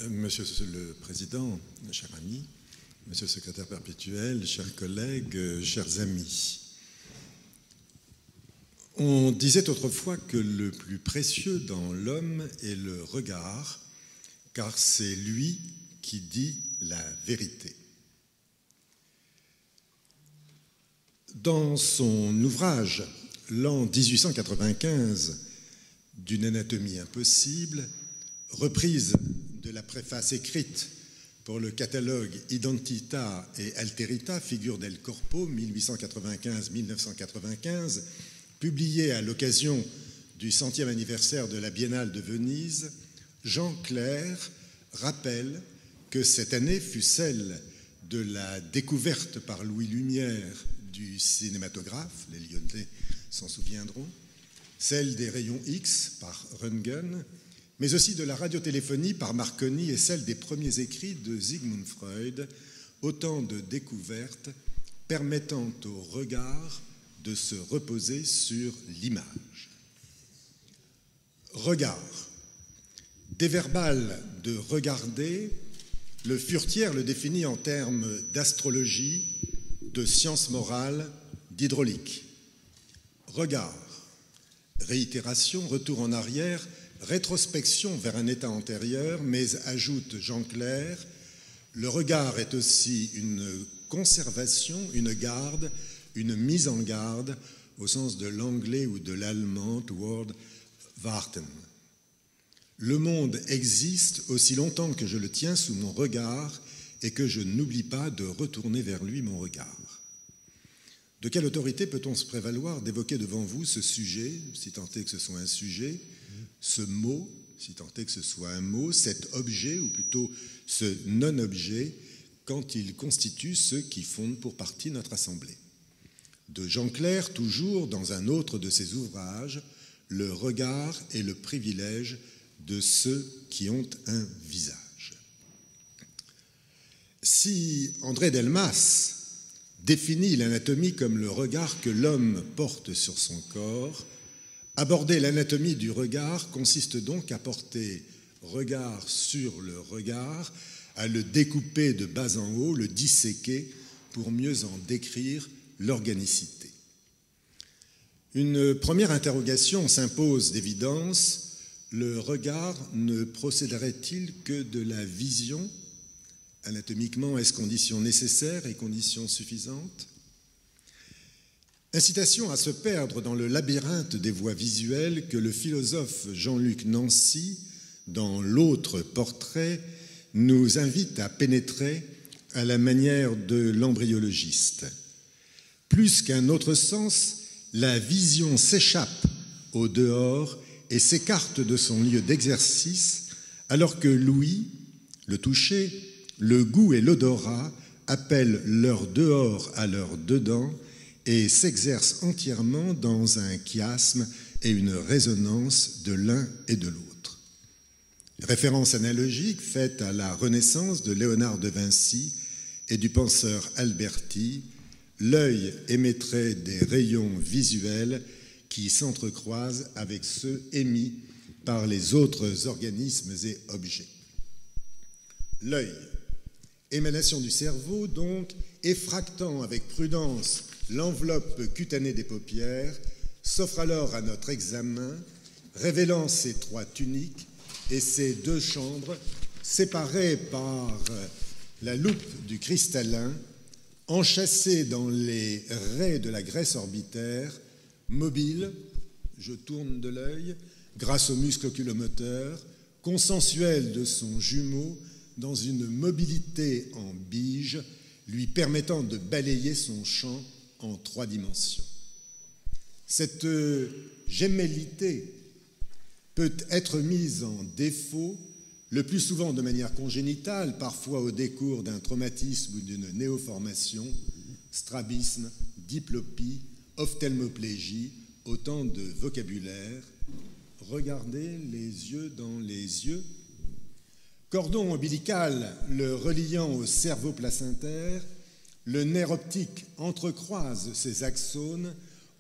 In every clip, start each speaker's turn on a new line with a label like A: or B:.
A: Monsieur le Président, cher ami, Monsieur le Secrétaire perpétuel, chers collègues, chers amis, on disait autrefois que le plus précieux dans l'homme est le regard, car c'est lui qui dit la vérité. Dans son ouvrage « L'an 1895 d'une anatomie impossible », reprise de la préface écrite pour le catalogue Identità et Alterità, figure del Corpo, 1895-1995, publiée à l'occasion du 100e anniversaire de la Biennale de Venise, Jean Clair rappelle que cette année fut celle de la découverte par Louis Lumière du cinématographe, les Lyonnais s'en souviendront, celle des rayons X par Röntgen, mais aussi de la radiotéléphonie par Marconi et celle des premiers écrits de Sigmund Freud, autant de découvertes permettant au regard de se reposer sur l'image. Regard. Déverbal de regarder, le Furetière le définit en termes d'astrologie, de science morale, d'hydraulique. Regard. Réitération, retour en arrière, rétrospection vers un état antérieur, mais ajoute Jean Clair, le regard est aussi une conservation, une garde, une mise en garde, au sens de l'anglais ou de l'allemand, toward warten. Le monde existe aussi longtemps que je le tiens sous mon regard et que je n'oublie pas de retourner vers lui mon regard. De quelle autorité peut-on se prévaloir d'évoquer devant vous ce sujet, si tant est que ce soit un sujet, ce mot, si tant est que ce soit un mot, cet objet, ou plutôt ce non-objet, quand il constitue ceux qui fondent pour partie notre assemblée. De Jean Clair, toujours dans un autre de ses ouvrages, le regard est le privilège de ceux qui ont un visage. Si André Delmas définit l'anatomie comme le regard que l'homme porte sur son corps, aborder l'anatomie du regard consiste donc à porter regard sur le regard, à le découper de bas en haut, le disséquer pour mieux en décrire l'organicité. Une première interrogation s'impose d'évidence, le regard ne procéderait-il que de la vision ? Anatomiquement, est-ce condition nécessaire et condition suffisante ? Incitation à se perdre dans le labyrinthe des voies visuelles que le philosophe Jean-Luc Nancy, dans l'autre portrait, nous invite à pénétrer à la manière de l'embryologiste. Plus qu'un autre sens, la vision s'échappe au dehors et s'écarte de son lieu d'exercice, alors que l'ouïe, le toucher, le goût et l'odorat appellent leur dehors à leur dedans et s'exercent entièrement dans un chiasme et une résonance de l'un et de l'autre. Référence analogique faite à la Renaissance de Léonard de Vinci et du penseur Alberti, l'œil émettrait des rayons visuels qui s'entrecroisent avec ceux émis par les autres organismes et objets. L'œil, émanation du cerveau donc, effractant avec prudence l'enveloppe cutanée des paupières, s'offre alors à notre examen, révélant ses trois tuniques et ses deux chambres, séparées par la loupe du cristallin, enchâssées dans les raies de la graisse orbitaire, mobile, je tourne de l'œil, grâce au muscle oculomoteur, consensuel de son jumeau, dans une mobilité en bige, lui permettant de balayer son champ en 3 dimensions. Cette gémellité peut être mise en défaut, le plus souvent de manière congénitale, parfois au décours d'un traumatisme ou d'une néoformation, strabisme, diplopie, ophtalmoplégie, autant de vocabulaire. Regardez les yeux dans les yeux. Cordon ombilical le reliant au cerveau placentaire, le nerf optique entrecroise ses axones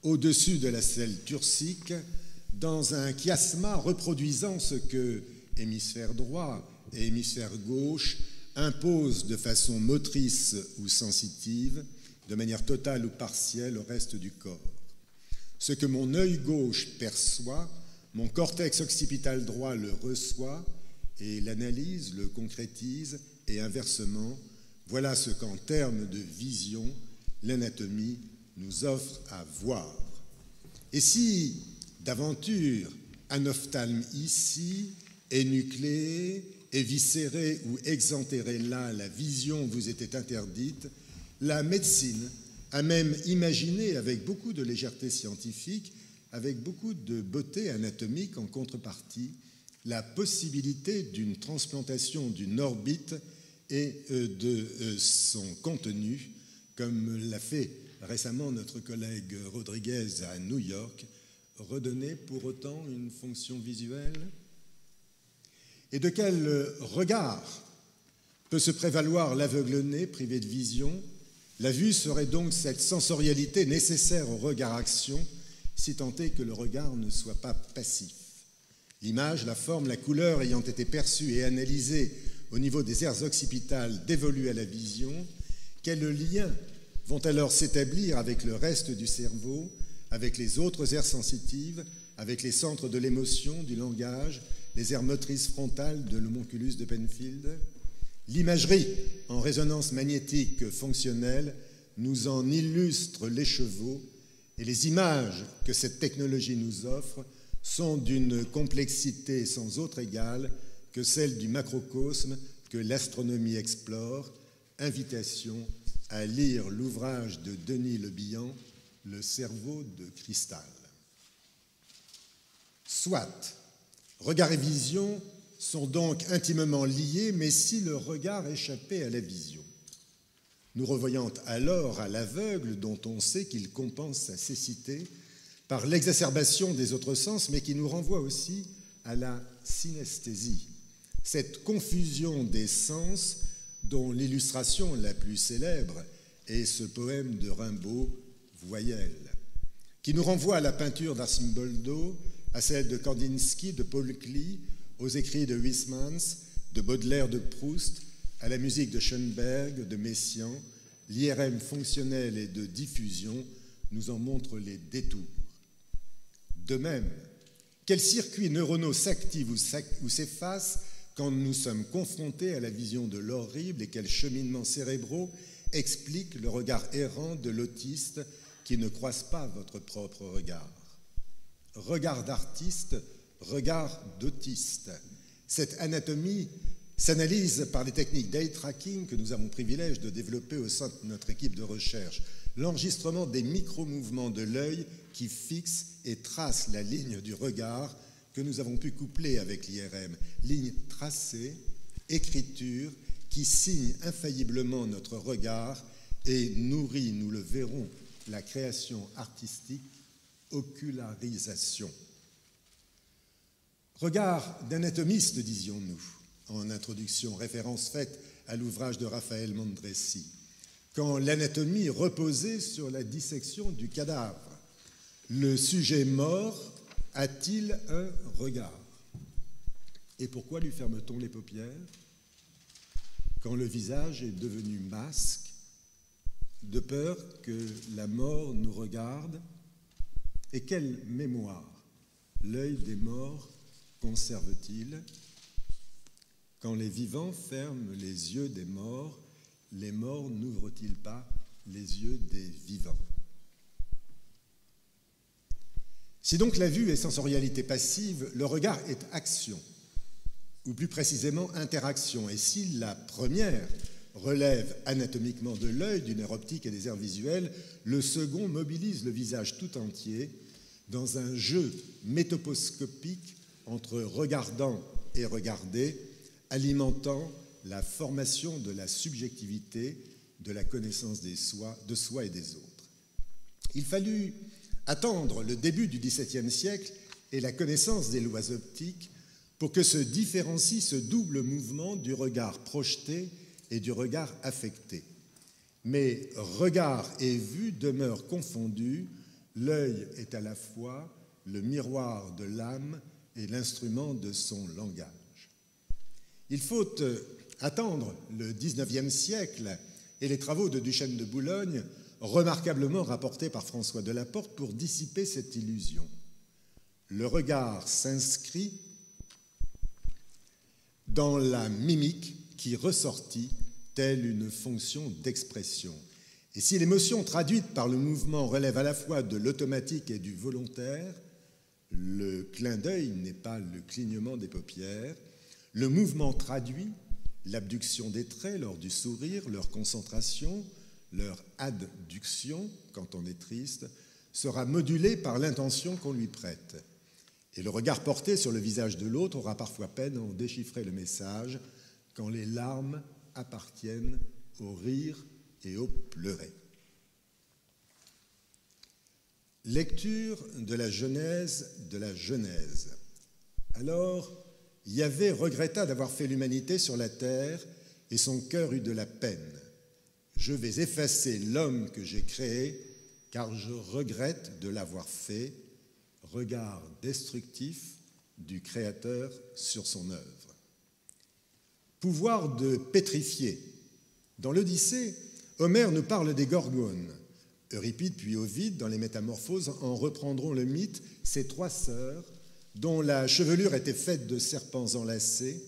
A: au-dessus de la selle turcique dans un chiasma reproduisant ce que hémisphère droit et hémisphère gauche, impose de façon motrice ou sensitive, de manière totale ou partielle, au reste du corps. Ce que mon œil gauche perçoit, mon cortex occipital droit le reçoit et l'analyse, le concrétise, et inversement, voilà ce qu'en termes de vision, l'anatomie nous offre à voir. Et si, d'aventure, un ophtalme ici, énucléé, éviscéré ou exentéré là, la vision vous était interdite, la médecine a même imaginé, avec beaucoup de légèreté scientifique, avec beaucoup de beauté anatomique en contrepartie, la possibilité d'une transplantation d'une orbite et de son contenu, comme l'a fait récemment notre collègue Rodriguez à New York, redonner pour autant une fonction visuelle? Et de quel regard peut se prévaloir l'aveugle-né privé de vision? La vue serait donc cette sensorialité nécessaire au regard-action, si tant est que le regard ne soit pas passif. L'image, la forme, la couleur ayant été perçues et analysées au niveau des aires occipitales dévolues à la vision, quels liens vont alors s'établir avec le reste du cerveau, avec les autres aires sensitives, avec les centres de l'émotion, du langage, les aires motrices frontales de l'homonculus de Penfield? L'imagerie en résonance magnétique fonctionnelle nous en illustre l'écheveau, et les images que cette technologie nous offre sont d'une complexité sans autre égale que celle du macrocosme que l'astronomie explore. Invitation à lire l'ouvrage de Denis Le Bihan, Le cerveau de cristal. Soit, regard et vision sont donc intimement liés, mais si le regard échappait à la vision, nous revoyant alors à l'aveugle dont on sait qu'il compense sa cécité par l'exacerbation des autres sens, mais qui nous renvoie aussi à la synesthésie, cette confusion des sens dont l'illustration la plus célèbre est ce poème de Rimbaud, Voyelle, qui nous renvoie à la peinture d'Arcimboldo, à celle de Kandinsky, de Paul Klee, aux écrits de Huysmans, de Baudelaire, de Proust, à la musique de Schoenberg, de Messiaen. L'IRM fonctionnel et de diffusion nous en montre les détours. De même, quels circuits neuronaux s'activent ou s'effacent quand nous sommes confrontés à la vision de l'horrible, et quels cheminements cérébraux expliquent le regard errant de l'autiste qui ne croise pas votre propre regard? Regard d'artiste, regard d'autiste. Cette anatomie s'analyse par les techniques d'eye tracking que nous avons le privilège de développer au sein de notre équipe de recherche. L'enregistrement des micro-mouvements de l'œil qui fixent et tracent la ligne du regard que nous avons pu coupler avec l'IRM. Ligne tracée, écriture qui signe infailliblement notre regard et nourrit, nous le verrons, la création artistique, ocularisation. Regard d'anatomiste, disions-nous, en introduction, référence faite à l'ouvrage de Raphaël Mandresi, quand l'anatomie reposait sur la dissection du cadavre. Le sujet mort a-t-il un regard? Et pourquoi lui ferme-t-on les paupières quand le visage est devenu masque, de peur que la mort nous regarde? Et quelle mémoire l'œil des morts conserve-t-il? Quand les vivants ferment les yeux des morts, les morts n'ouvrent-ils pas les yeux des vivants? Si donc la vue est sensorialité passive, le regard est action, ou plus précisément interaction. Et si la première relève anatomiquement de l'œil, du nerf optique et des aires visuelles, le second mobilise le visage tout entier dans un jeu métoposcopique entre regardant et regardé, alimentant la formation de la subjectivité, de la connaissance de soi et des autres. Il fallut attendre le début du XVIIe siècle et la connaissance des lois optiques pour que se différencie ce double mouvement du regard projeté et du regard affecté. Mais regard et vue demeurent confondus, l'œil est à la fois le miroir de l'âme et l'instrument de son langage. Il faut attendre le XIXe siècle et les travaux de Duchesne de Boulogne, remarquablement rapportés par François Delaporte, pour dissiper cette illusion. Le regard s'inscrit dans la mimique qui ressortit telle une fonction d'expression. Et si l'émotion traduite par le mouvement relève à la fois de l'automatique et du volontaire, le clin d'œil n'est pas le clignement des paupières. Le mouvement traduit, l'abduction des traits lors du sourire, leur concentration, leur adduction quand on est triste, sera modulé par l'intention qu'on lui prête. Et le regard porté sur le visage de l'autre aura parfois peine à en déchiffrer le message quand les larmes appartiennent au rire et au pleurer. Lecture de la Genèse de la Genèse. Alors, Yahvé regretta d'avoir fait l'humanité sur la terre et son cœur eut de la peine. Je vais effacer l'homme que j'ai créé, car je regrette de l'avoir fait. Regard destructif du Créateur sur son œuvre. Pouvoir de pétrifier. Dans l'Odyssée, Homère nous parle des Gorgones. Euripide puis Ovide, dans les Métamorphoses, en reprendront le mythe, ces trois sœurs, dont la chevelure était faite de serpents enlacés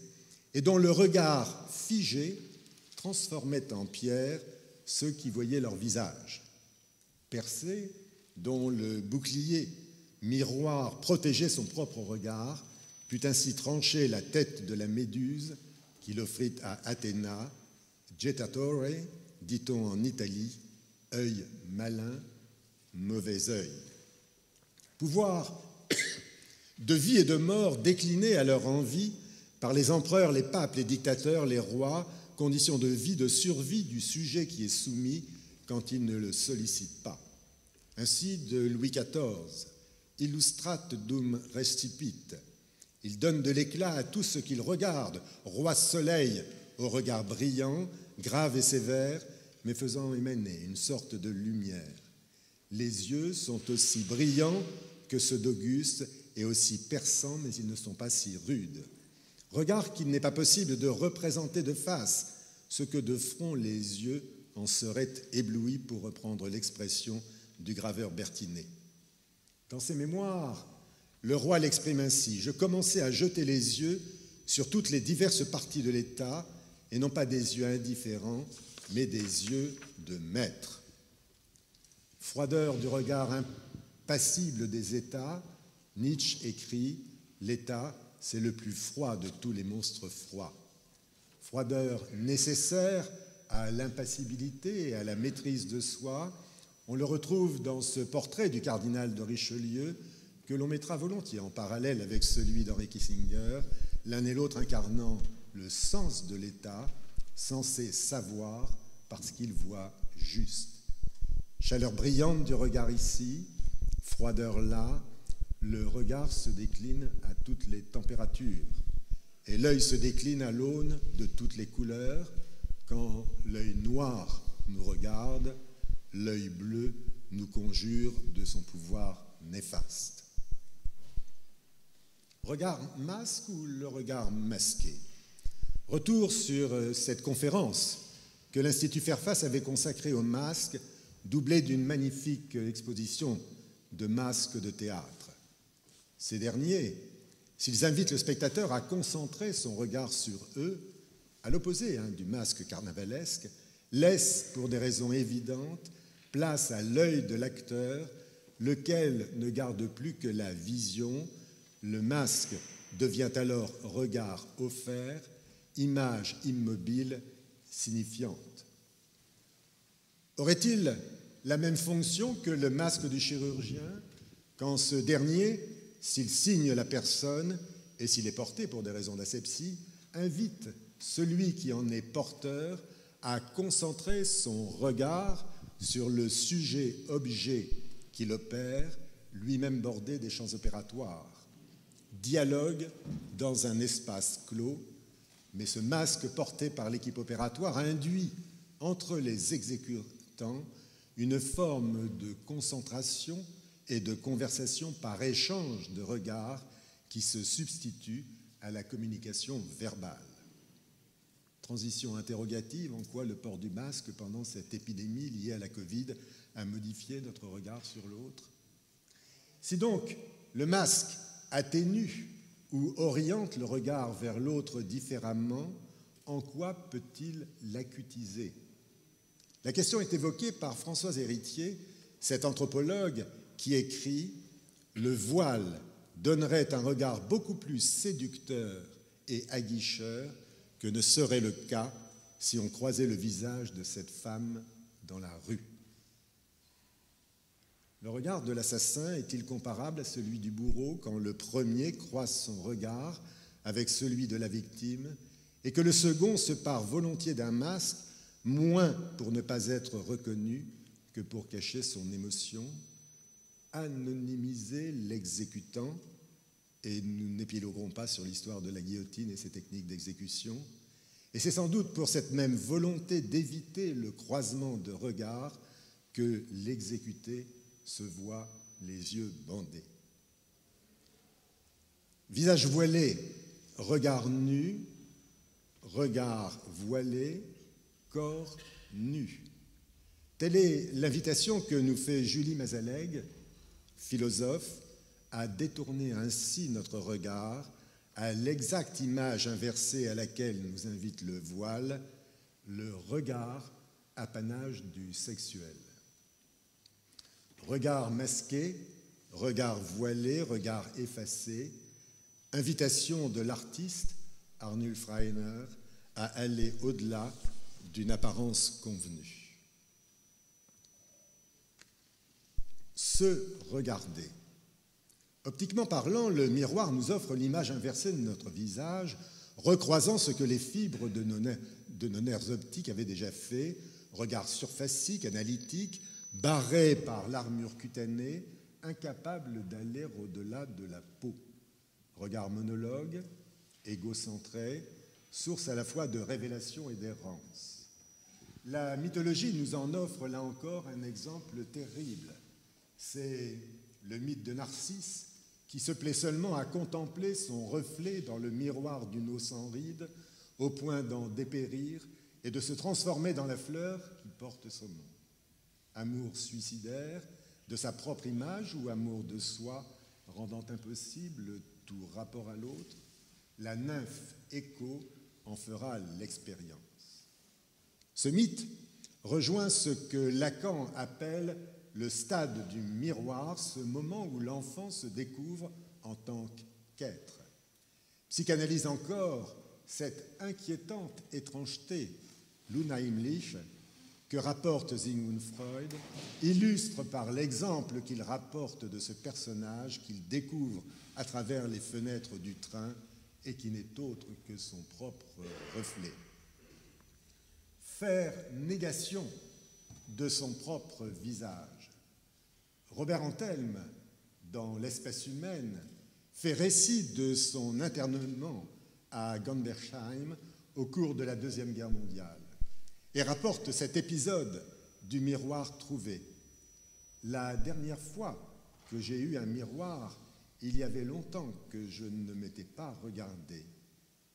A: et dont le regard figé transformait en pierre ceux qui voyaient leur visage. Persée, dont le bouclier miroir protégeait son propre regard, put ainsi trancher la tête de la Méduse qu'il offrit à Athéna, jettatore, dit-on en Italie, œil malin, mauvais œil. Pouvoir de vie et de mort déclinés à leur envie par les empereurs, les papes, les dictateurs, les rois, conditions de vie, de survie du sujet qui est soumis quand il ne le sollicite pas. Ainsi de Louis XIV, illustrat dum rescipit. Il donne de l'éclat à tout ce qu'il regarde, roi soleil au regard brillant, grave et sévère, mais faisant émaner une sorte de lumière. Les yeux sont aussi brillants que ceux d'Auguste et aussi perçants, mais ils ne sont pas si rudes. Regard qu'il n'est pas possible de représenter de face, ce que de front les yeux en seraient éblouis, pour reprendre l'expression du graveur Bertinet. Dans ses mémoires, le roi l'exprime ainsi: « Je commençais à jeter les yeux sur toutes les diverses parties de l'État, et non pas des yeux indifférents, mais des yeux de maître. » Froideur du regard impassible des États, Nietzsche écrit « L'État, c'est le plus froid de tous les monstres froids. » Froideur nécessaire à l'impassibilité et à la maîtrise de soi. On le retrouve dans ce portrait du cardinal de Richelieu que l'on mettra volontiers en parallèle avec celui d'Henry Kissinger, l'un et l'autre incarnant le sens de l'État, censé savoir parce qu'il voit juste. Chaleur brillante du regard ici, froideur là, le regard se décline à toutes les températures et l'œil se décline à l'aune de toutes les couleurs. Quand l'œil noir nous regarde, l'œil bleu nous conjure de son pouvoir néfaste. Regard masque ou le regard masqué? Retour sur cette conférence que l'Institut Fairfax avait consacrée au masque, doublée d'une magnifique exposition de masques de théâtre. Ces derniers, s'ils invitent le spectateur à concentrer son regard sur eux, à l'opposé du masque carnavalesque, laissent, pour des raisons évidentes, place à l'œil de l'acteur, lequel ne garde plus que la vision. Le masque devient alors regard offert, image immobile, signifiante. Aurait-il la même fonction que le masque du chirurgien quand ce dernier, s'il signe la personne et s'il est porté pour des raisons d'asepsie, invite celui qui en est porteur à concentrer son regard sur le sujet-objet qu'il opère, lui-même bordé des champs opératoires. Dialogue dans un espace clos, mais ce masque porté par l'équipe opératoire induit entre les exécutants une forme de concentration et de conversation par échange de regards qui se substitue à la communication verbale. Transition interrogative, en quoi le port du masque pendant cette épidémie liée à la Covid a modifié notre regard sur l'autre. Si donc le masque atténue ou oriente le regard vers l'autre différemment, en quoi peut-il l'acutiser? La question est évoquée par Françoise Héritier, cet anthropologue qui écrit « Le voile donnerait un regard beaucoup plus séducteur et aguicheur que ne serait le cas si on croisait le visage de cette femme dans la rue. » Le regard de l'assassin est-il comparable à celui du bourreau quand le premier croise son regard avec celui de la victime et que le second se pare volontiers d'un masque, moins pour ne pas être reconnu que pour cacher son émotion, anonymiser l'exécutant, et nous n'épiloguerons pas sur l'histoire de la guillotine et ses techniques d'exécution, et c'est sans doute pour cette même volonté d'éviter le croisement de regards que l'exécuté se voit les yeux bandés. Visage voilé, regard nu, regard voilé, corps nu. Telle est l'invitation que nous fait Julie Mazalègue, philosophe, à détourner ainsi notre regard à l'exacte image inversée à laquelle nous invite le voile, le regard apanage du sexuel. Regard masqué, regard voilé, regard effacé, invitation de l'artiste Arnulf Rainer à aller au-delà d'une apparence convenue. Se regarder. Optiquement parlant, le miroir nous offre l'image inversée de notre visage, recroisant ce que les fibres de nos nerfs optiques avaient déjà fait, regard surfacique, analytique, barré par l'armure cutanée, incapable d'aller au-delà de la peau. Regard monologue, égocentré, source à la fois de révélation et d'errance. La mythologie nous en offre là encore un exemple terrible. C'est le mythe de Narcisse qui se plaît seulement à contempler son reflet dans le miroir d'une eau sans rides, au point d'en dépérir et de se transformer dans la fleur qui porte son nom. Amour suicidaire de sa propre image ou amour de soi, rendant impossible tout rapport à l'autre, la nymphe Écho en fera l'expérience. Ce mythe rejoint ce que Lacan appelle le stade du miroir, ce moment où l'enfant se découvre en tant qu'être. Psychanalyse encore cette inquiétante étrangeté, l'unheimlich, que rapporte Sigmund Freud, illustre par l'exemple qu'il rapporte de ce personnage qu'il découvre à travers les fenêtres du train et qui n'est autre que son propre reflet. Faire négation de son propre visage. Robert Antelme, dans L'espèce humaine, fait récit de son internement à Gandersheim au cours de la Deuxième Guerre mondiale et rapporte cet épisode du miroir trouvé. La dernière fois que j'ai eu un miroir, il y avait longtemps que je ne m'étais pas regardé.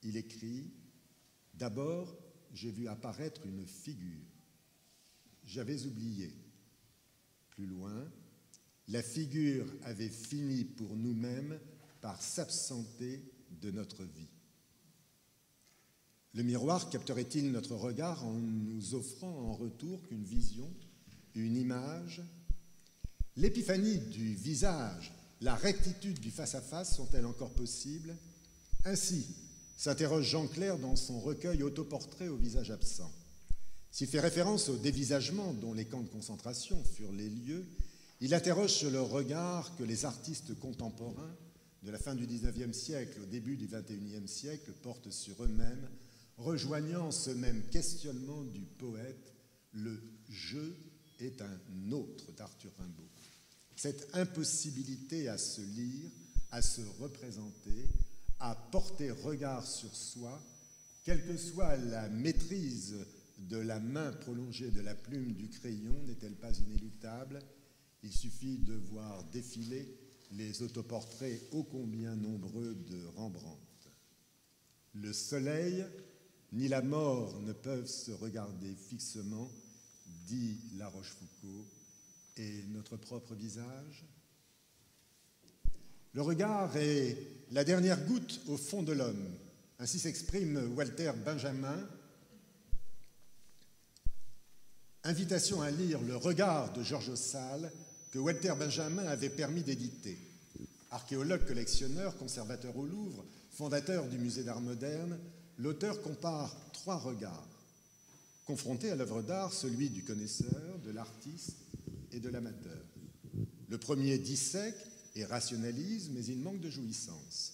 A: Il écrit « D'abord, j'ai vu apparaître une figure. J'avais oublié. Plus loin, la figure avait fini pour nous-mêmes par s'absenter de notre vie. » Le miroir capterait-il notre regard en nous offrant en retour qu'une vision, une image? L'épiphanie du visage, la rectitude du face-à-face sont-elles encore possibles? Ainsi s'interroge Jean Clair dans son recueil Autoportrait au visage absent. S'il fait référence au dévisagement dont les camps de concentration furent les lieux, il interroge sur le regard que les artistes contemporains de la fin du XIXe siècle au début du XXIe siècle portent sur eux-mêmes, rejoignant ce même questionnement du poète, le « je » est un autre d'Arthur Rimbaud. Cette impossibilité à se lire, à se représenter, à porter regard sur soi, quelle que soit la maîtrise de la main prolongée de la plume du crayon, n'est-elle pas inéluctable? Il suffit de voir défiler les autoportraits ô combien nombreux de Rembrandt. Le soleil ni la mort ne peuvent se regarder fixement, dit La Rochefoucauld, et notre propre visage. Le regard est la dernière goutte au fond de l'homme. Ainsi s'exprime Walter Benjamin. Invitation à lire Le regard de Georges Sale, que Walter Benjamin avait permis d'éditer. Archéologue collectionneur, conservateur au Louvre, fondateur du Musée d'art moderne, l'auteur compare 3 regards. Confronté à l'œuvre d'art, celui du connaisseur, de l'artiste et de l'amateur. Le premier dissèque et rationalise, mais il manque de jouissance.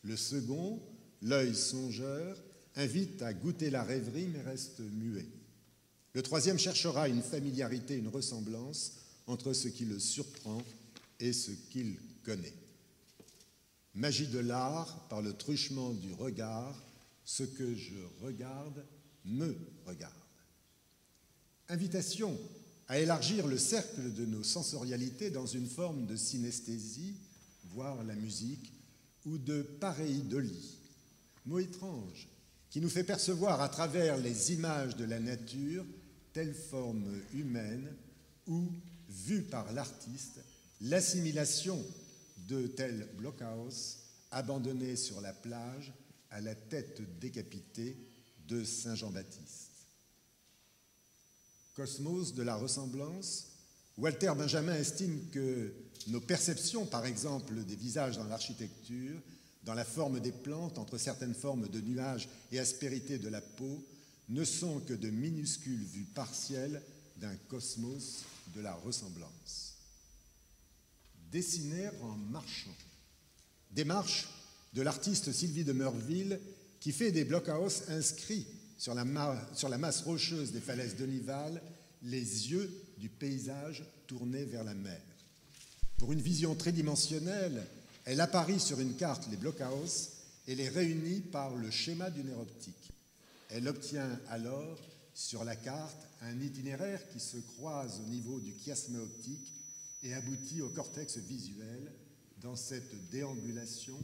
A: Le second, l'œil songeur, invite à goûter la rêverie, mais reste muet. Le troisième cherchera une familiarité, une ressemblance entre ce qui le surprend et ce qu'il connaît. Magie de l'art, par le truchement du regard, ce que je regarde me regarde. Invitation à élargir le cercle de nos sensorialités dans une forme de synesthésie, voire la musique, ou de pareidolie, mot étrange qui nous fait percevoir à travers les images de la nature telle forme humaine ou, vue par l'artiste, l'assimilation de tel blockhaus abandonné sur la plage à la tête décapitée de Saint Jean-Baptiste. Cosmos de la ressemblance, Walter Benjamin estime que nos perceptions, par exemple des visages dans l'architecture, dans la forme des plantes, entre certaines formes de nuages et aspérité de la peau, ne sont que de minuscules vues partielles d'un cosmos de la ressemblance. Dessiner en marchant. Démarche de l'artiste Sylvie de Meurville qui fait des blockhaus inscrits sur la masse rocheuse des falaises d'Onival, les yeux du paysage tournés vers la mer. Pour une vision tridimensionnelle, elle apparit sur une carte les blockhaus et les réunit par le schéma d'une aire optique. Elle obtient alors sur la carte un itinéraire qui se croise au niveau du chiasme optique et aboutit au cortex visuel. Dans cette déambulation,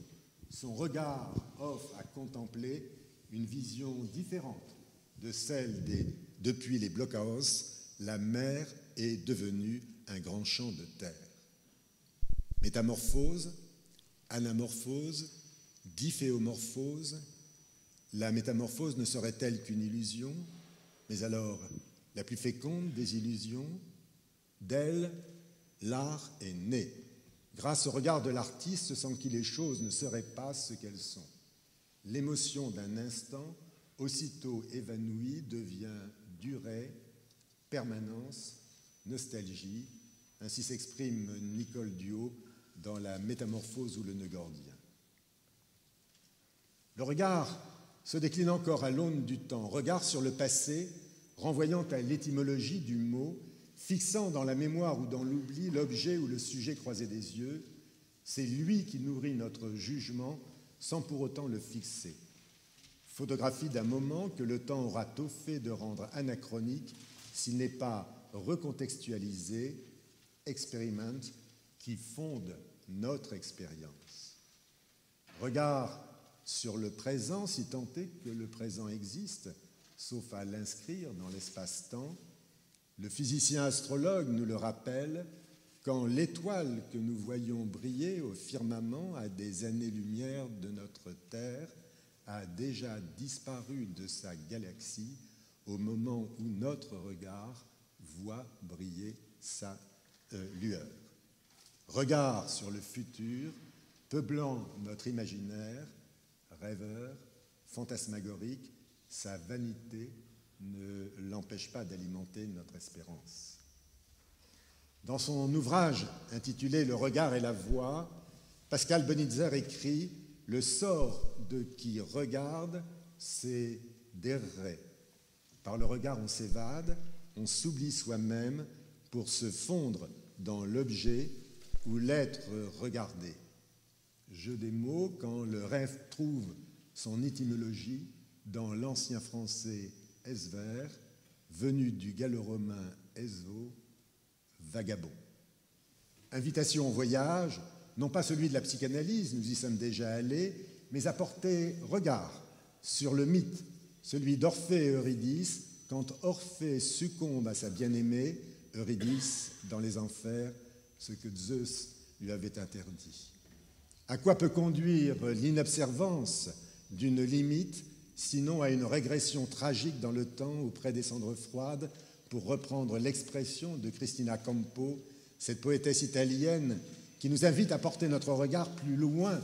A: son regard offre à contempler une vision différente de celle depuis les blockhaus, la mer est devenue un grand champ de terre. Métamorphose, anamorphose, diphéomorphose, la métamorphose ne serait-elle qu'une illusion? Mais alors, la plus féconde des illusions, d'elle, l'art est né, grâce au regard de l'artiste sans qui les choses ne seraient pas ce qu'elles sont. L'émotion d'un instant, aussitôt évanouie, devient durée, permanence, nostalgie. Ainsi s'exprime Nicole Duhaut dans La Métamorphose ou le nœud gordien. Le regard se décline encore à l'aune du temps, regard sur le passé, renvoyant à l'étymologie du mot, fixant dans la mémoire ou dans l'oubli l'objet ou le sujet croisé des yeux. C'est lui qui nourrit notre jugement sans pour autant le fixer. Photographie d'un moment que le temps aura tôt fait de rendre anachronique s'il n'est pas recontextualisé, expériment qui fonde notre expérience. Regard sur le présent, si tant est que le présent existe, sauf à l'inscrire dans l'espace-temps. Le physicien astrologue nous le rappelle, quand l'étoile que nous voyons briller au firmament à des années-lumière de notre Terre a déjà disparu de sa galaxie au moment où notre regard voit briller sa lueur. Regard sur le futur, peuplant notre imaginaire, rêveur, fantasmagorique, sa vanité ne l'empêche pas d'alimenter notre espérance. Dans son ouvrage intitulé « Le regard et la voix », Pascal Bonitzer écrit « Le sort de qui regarde, c'est d'errer. Par le regard, on s'évade, on s'oublie soi-même pour se fondre dans l'objet ou l'être regardé. » Jeu des mots, quand le rêve trouve son étymologie dans l'ancien français esver, venu du gallo-romain eso, vagabond. Invitation au voyage, non pas celui de la psychanalyse, nous y sommes déjà allés, mais à porter regard sur le mythe celui d'Orphée et Eurydice, quand Orphée succombe à sa bien-aimée, Eurydice, dans les enfers, ce que Zeus lui avait interdit. À quoi peut conduire l'inobservance d'une limite, sinon à une régression tragique dans le temps auprès des cendres froides, pour reprendre l'expression de Cristina Campo, cette poétesse italienne qui nous invite à porter notre regard plus loin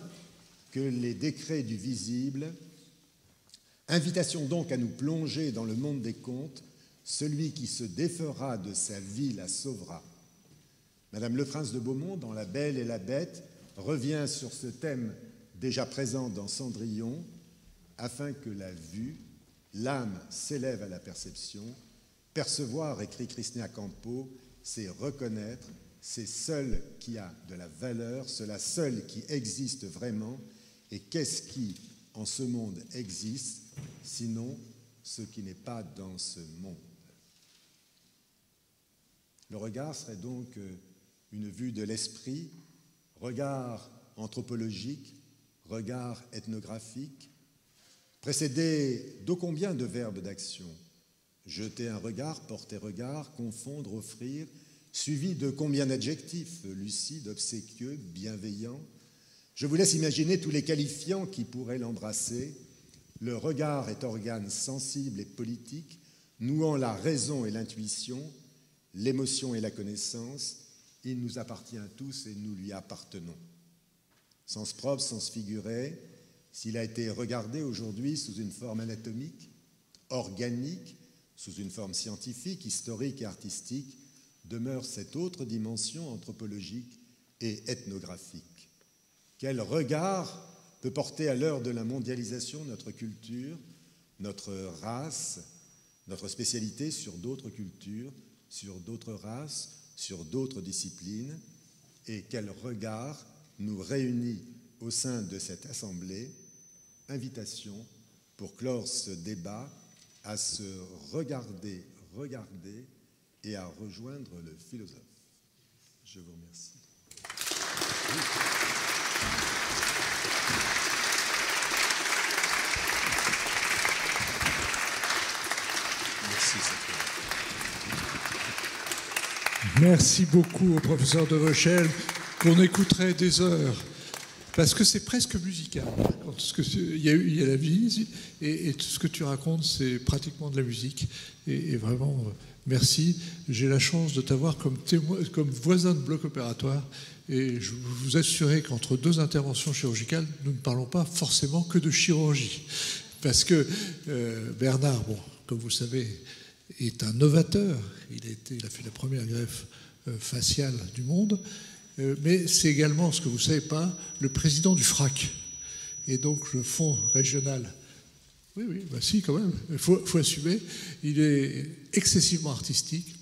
A: que les décrets du visible. Invitation donc à nous plonger dans le monde des contes, celui qui se défera de sa vie la sauvera. Madame Leprince de Beaumont, dans La Belle et la Bête, revient sur ce thème déjà présent dans Cendrillon, afin que la vue, l'âme s'élève à la perception. Percevoir, écrit Cristina Campo, c'est reconnaître, c'est seul qui a de la valeur, cela seul qui existe vraiment. Et qu'est-ce qui, en ce monde, existe, sinon ce qui n'est pas dans ce monde? Le regard serait donc une vue de l'esprit, regard anthropologique, regard ethnographique, précédé d'ô combien de verbes d'action. Jeter un regard, porter regard, confondre, offrir, suivi de combien d'adjectifs, lucide, obséquieux, bienveillant. Je vous laisse imaginer tous les qualifiants qui pourraient l'embrasser. Le regard est organe sensible et politique, nouant la raison et l'intuition, l'émotion et la connaissance. Il nous appartient à tous et nous lui appartenons. Sens propre, sens figuré, s'il a été regardé aujourd'hui sous une forme anatomique, organique, sous une forme scientifique, historique et artistique, demeure cette autre dimension anthropologique et ethnographique. Quel regard peut porter à l'heure de la mondialisation notre culture, notre race, notre spécialité sur d'autres cultures, sur d'autres races, sur d'autres disciplines, et quel regard nous réunit au sein de cette assemblée? Invitation pour clore ce débat à se regarder et à rejoindre le philosophe. Je vous remercie.
B: Merci beaucoup au professeur de Vauchel, qu'on écouterait des heures, parce que c'est presque musical. Il y a la vie, et tout ce que tu racontes, c'est pratiquement de la musique. Et vraiment, merci. J'ai la chance de t'avoir comme voisin de bloc opératoire, et je veux vous assurer qu'entre deux interventions chirurgicales, nous ne parlons pas forcément que de chirurgie. Parce que Bernard, bon, comme vous le savez, est un novateur. Il a fait la première greffe faciale du monde, mais c'est également, ce que vous ne savez pas, le président du FRAC, et donc le fonds régional. Oui, bah si, quand même, il faut assumer. Il est excessivement artistique.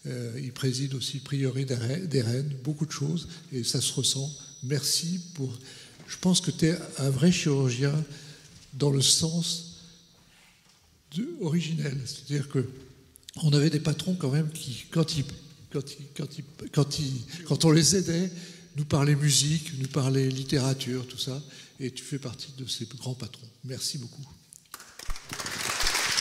B: Il préside aussi le prieuré des Rennes, beaucoup de choses, et ça se ressent. Merci pour... Je pense que tu es un vrai chirurgien dans le sens originel. C'est-à-dire qu'on avait des patrons quand même qui, quand on les aidait, nous parlaient musique, nous parlaient littérature, tout ça. Et tu fais partie de ces grands patrons. Merci beaucoup.